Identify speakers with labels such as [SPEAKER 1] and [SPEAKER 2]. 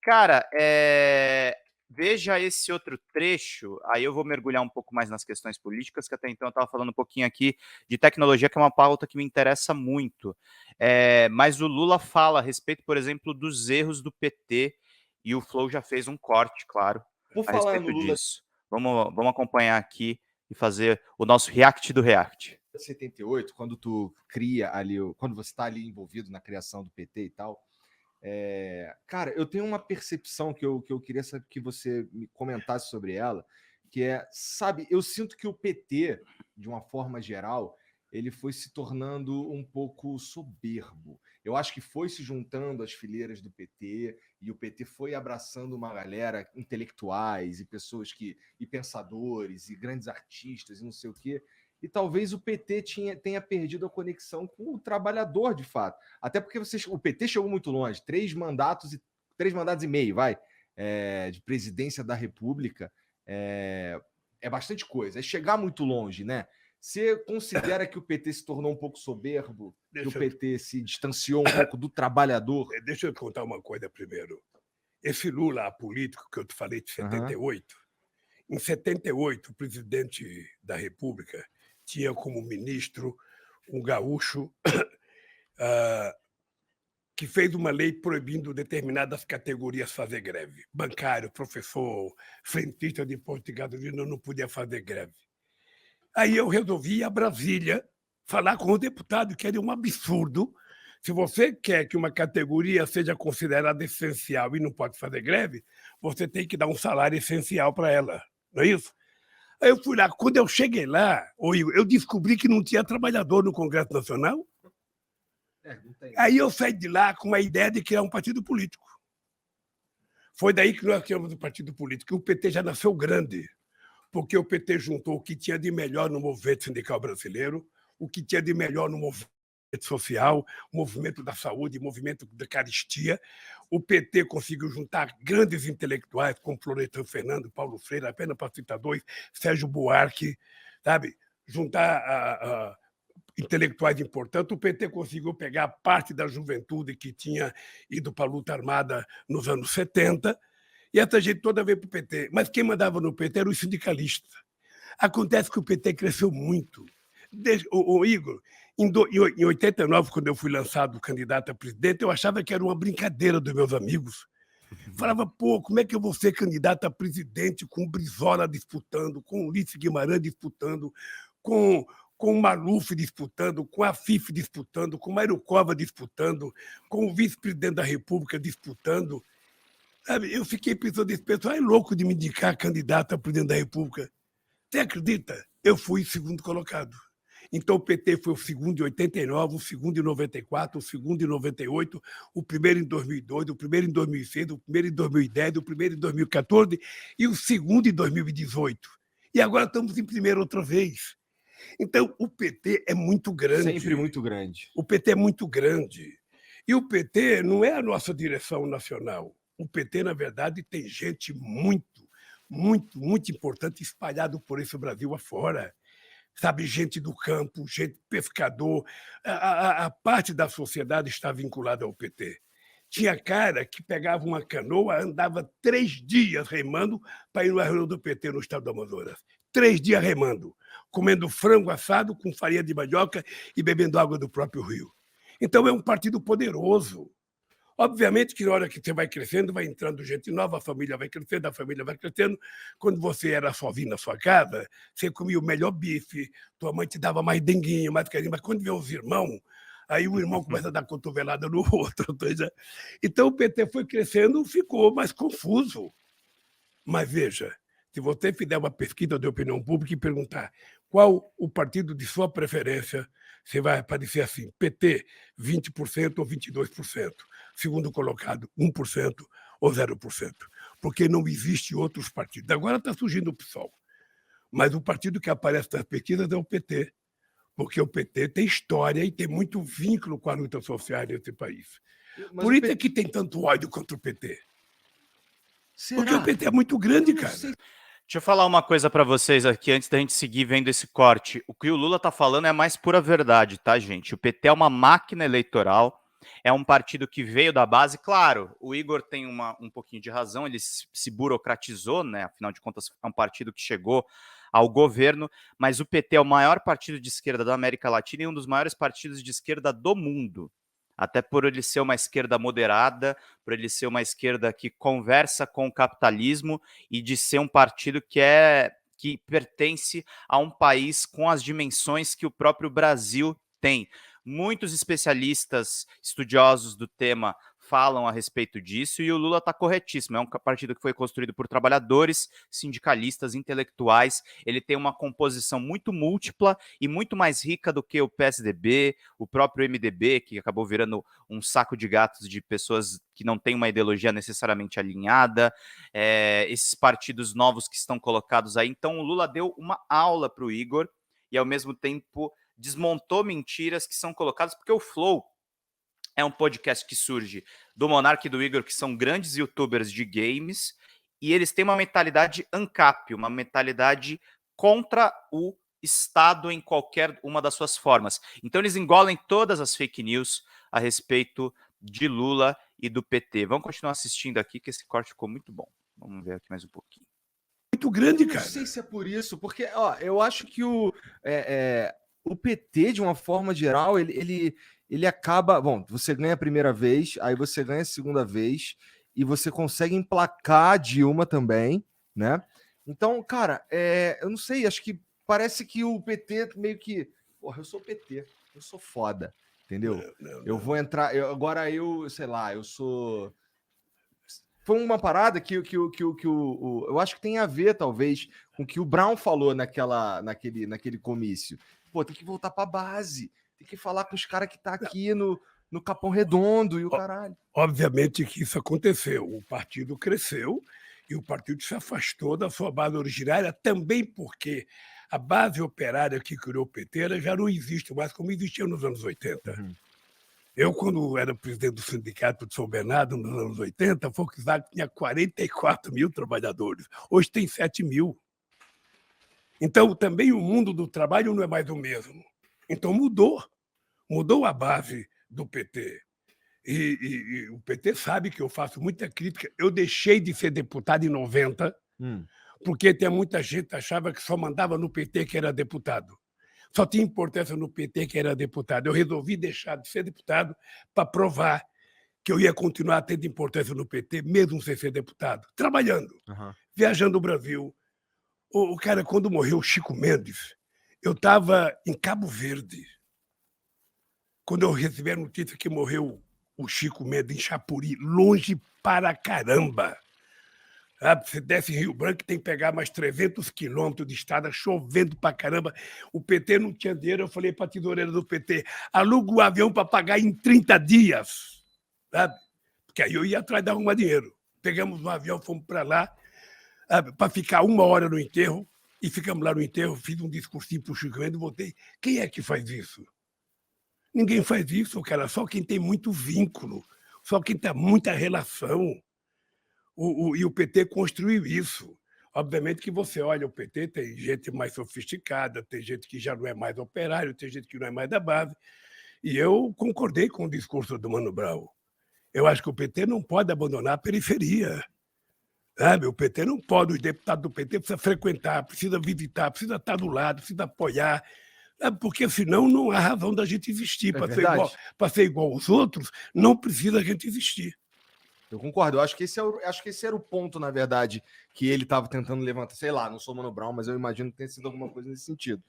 [SPEAKER 1] Cara, veja esse outro trecho, aí eu vou mergulhar um pouco mais nas questões políticas, que até então eu estava falando um pouquinho aqui de tecnologia, que é uma pauta que me interessa muito. Mas o Lula fala a respeito, por exemplo, dos erros do PT, e o Flow já fez um corte, claro,
[SPEAKER 2] Por
[SPEAKER 1] a
[SPEAKER 2] falar no
[SPEAKER 1] respeito
[SPEAKER 2] Lula
[SPEAKER 1] disso. Vamos acompanhar aqui e fazer o nosso react do react.
[SPEAKER 2] de 78, quando tu cria ali, quando você está ali envolvido na criação do PT e tal, cara, eu tenho uma percepção que eu queria saber que você me comentasse sobre ela, que sabe, eu sinto que o PT, de uma forma geral, ele foi se tornando um pouco soberbo. Eu acho que foi se juntando às fileiras do PT e o PT foi abraçando uma galera, intelectuais e pessoas e pensadores e grandes artistas e não sei o quê. E talvez o PT tenha perdido a conexão com o trabalhador de fato. Até porque o PT chegou muito longe, 3 mandatos e meio, vai, de presidência da República, é bastante coisa. É chegar muito longe, né? Você considera que o PT se tornou um pouco soberbo, que o PT se distanciou um pouco do trabalhador?
[SPEAKER 3] Deixa eu te contar uma coisa primeiro. Esse Lula político que eu te falei de 78, em 78, o presidente da República tinha como ministro um gaúcho que fez uma lei proibindo determinadas categorias fazer greve. Bancário, professor, frentista de posto de gasolina não podia fazer greve. Aí eu resolvi ir a Brasília falar com o deputado, que era um absurdo. Se você quer que uma categoria seja considerada essencial e não pode fazer greve, você tem que dar um salário essencial para ela, não é isso? Aí eu fui lá. Quando eu cheguei lá, eu descobri que não tinha trabalhador no Congresso Nacional. Aí eu saí de lá com a ideia de criar um partido político. Foi daí que nós criamos o partido político. O PT já nasceu grande, porque o PT juntou o que tinha de melhor no movimento sindical brasileiro, o que tinha de melhor no movimento social, o movimento da saúde, o movimento da caristia. O PT conseguiu juntar grandes intelectuais, como Florestan Fernando, Paulo Freire, apenas para citar dois, Sérgio Buarque, sabe? Juntar intelectuais importantes. O PT conseguiu pegar parte da juventude que tinha ido para a luta armada nos anos 70, e essa gente toda veio para o PT. Mas quem mandava no PT era os sindicalistas. Acontece que o PT cresceu muito. O Igor, em 89, quando eu fui lançado candidato a presidente, eu achava que era uma brincadeira dos meus amigos. Falava, pô, como é que eu vou ser candidato a presidente com o Brizola disputando, com o Ulisses Guimarães disputando, com o Maluf disputando, com a FIF disputando, com o Mário Cova disputando, com o vice-presidente da República disputando. Sabe, eu fiquei pensando, esse pessoal é louco de me indicar candidato a presidente da República. Você acredita? Eu fui segundo colocado. Então o PT foi o segundo em 89, o segundo em 94, o segundo em 98, o primeiro em 2002, o primeiro em 2006, o primeiro em 2010, o primeiro em 2014 e o segundo em 2018. E agora estamos em primeiro outra vez. Então o PT é muito grande.
[SPEAKER 2] Sempre muito grande.
[SPEAKER 3] O PT é muito grande. E o PT não é a nossa direção nacional. O PT, na verdade, tem gente muito, muito, muito importante espalhado por esse Brasil afora. Sabe, gente do campo, gente pescador. A parte da sociedade está vinculada ao PT. Tinha cara que pegava uma canoa, andava 3 dias remando para ir no reunião do PT no estado do Amazonas. 3 dias remando, comendo frango assado com farinha de mandioca e bebendo água do próprio rio. Então é um partido poderoso. Obviamente que na hora que você vai crescendo, vai entrando gente nova, a família vai crescendo, a família vai crescendo. Quando você era sozinho na sua casa, você comia o melhor bife, tua mãe te dava mais denguinho, mais carinho, mas quando vê os irmãos, aí o irmão começa a dar cotovelada no outro. Então o PT foi crescendo, ficou mais confuso. Mas veja, se você fizer uma pesquisa de opinião pública e perguntar qual o partido de sua preferência, você vai aparecer assim, PT, 20% ou 22%. Segundo colocado, 1% ou 0%. Porque não existe outros partidos. Agora está surgindo o PSOL. Mas o partido que aparece nas pesquisas é o PT. Porque o PT tem história e tem muito vínculo com a luta social nesse país. Por isso é que tem tanto ódio contra o PT. Será? Porque o PT é muito grande, cara.
[SPEAKER 1] Deixa eu falar uma coisa para vocês aqui, antes da gente seguir vendo esse corte. O que o Lula tá falando é a mais pura verdade, tá, gente? O PT é uma máquina eleitoral é um partido que veio da base. Claro, o Igor tem um pouquinho de razão, ele se burocratizou, né? Afinal de contas, é um partido que chegou ao governo, mas o PT é o maior partido de esquerda da América Latina e um dos maiores partidos de esquerda do mundo. Até por ele ser uma esquerda moderada, por ele ser uma esquerda que conversa com o capitalismo e de ser um partido que pertence a um país com as dimensões que o próprio Brasil tem. Muitos especialistas, estudiosos do tema, falam a respeito disso, e o Lula está corretíssimo. É um partido que foi construído por trabalhadores, sindicalistas, intelectuais. Ele tem uma composição muito múltipla e muito mais rica do que o PSDB, o próprio MDB, que acabou virando um saco de gatos de pessoas que não têm uma ideologia necessariamente alinhada, esses partidos novos que estão colocados aí. Então o Lula deu uma aula para o Igor e, ao mesmo tempo, desmontou mentiras que são colocadas, porque o Flow é um podcast que surge do Monark e do Igor, que são grandes youtubers de games, e eles têm uma mentalidade ANCAP, uma mentalidade contra o Estado em qualquer uma das suas formas. Então eles engolem todas as fake news a respeito de Lula e do PT. Vamos continuar assistindo aqui, que esse corte ficou muito bom. Vamos ver aqui mais um pouquinho.
[SPEAKER 3] Muito grande,
[SPEAKER 2] Eu
[SPEAKER 3] cara.
[SPEAKER 2] não sei se é por isso, porque eu acho que o PT, de uma forma geral, ele acaba... Bom, você ganha a primeira vez, aí você ganha a segunda vez, e você consegue emplacar a Dilma também, né? Então, cara, eu não sei, acho que parece que o PT meio que... Porra, eu sou PT, eu sou foda, entendeu? Eu vou entrar... sei lá, eu sou... Foi uma parada que eu acho que tem a ver, talvez, com o que o Brown falou naquele comício. Pô, tem que voltar pra base. Tem que falar com os caras que tá aqui no Capão Redondo e o caralho.
[SPEAKER 3] Obviamente que isso aconteceu. O partido cresceu e o partido se afastou da sua base originária, também porque a base operária que criou o PT ela já não existe mais como existia nos anos 80.
[SPEAKER 2] Uhum.
[SPEAKER 3] Eu, quando era presidente do Sindicato de São Bernardo, nos anos 80, a Volkswagen tinha 44 mil trabalhadores. Hoje tem 7 mil. Então, também o mundo do trabalho não é mais o mesmo. Então, mudou a base do PT. E o PT sabe que eu faço muita crítica. Eu deixei de ser deputado em 90, porque tem muita gente que achava que só mandava no PT que era deputado. Só tinha importância no PT que era deputado. Eu resolvi deixar de ser deputado para provar que eu ia continuar tendo importância no PT, mesmo sem ser deputado, trabalhando, viajando o Brasil. O cara, quando morreu o Chico Mendes, eu estava em Cabo Verde. Quando eu recebi a notícia que morreu o Chico Mendes em Chapuri, longe para caramba. Você desce em Rio Branco, tem que pegar mais 300 quilômetros de estrada, chovendo pra caramba. O PT não tinha dinheiro, eu falei para a tesoureira do PT, aluga o avião para pagar em 30 dias. Sabe? Porque aí eu ia atrás de arrumar dinheiro. Pegamos um avião, fomos para lá, para ficar 1 hora no enterro, e ficamos lá no enterro, fiz um discursinho para o Chico Mendes e voltei. Quem é que faz isso? Ninguém faz isso, cara, só quem tem muito vínculo, só quem tem muita relação. E o PT construiu isso. Obviamente que você olha o PT, tem gente mais sofisticada, tem gente que já não é mais operário, tem gente que não é mais da base. E eu concordei com o discurso do Mano Brown. Eu acho que o PT não pode abandonar a periferia. Sabe? O PT não pode, os deputados do PT precisam frequentar, precisa visitar, precisa estar do lado, precisa apoiar, porque senão não há razão da gente existir. Para ser igual aos outros, não precisa a gente existir.
[SPEAKER 2] Eu concordo. Eu acho que esse era o ponto, na verdade, que ele estava tentando levantar. Sei lá, não sou Mano Brown, mas eu imagino que tenha sido alguma coisa nesse sentido.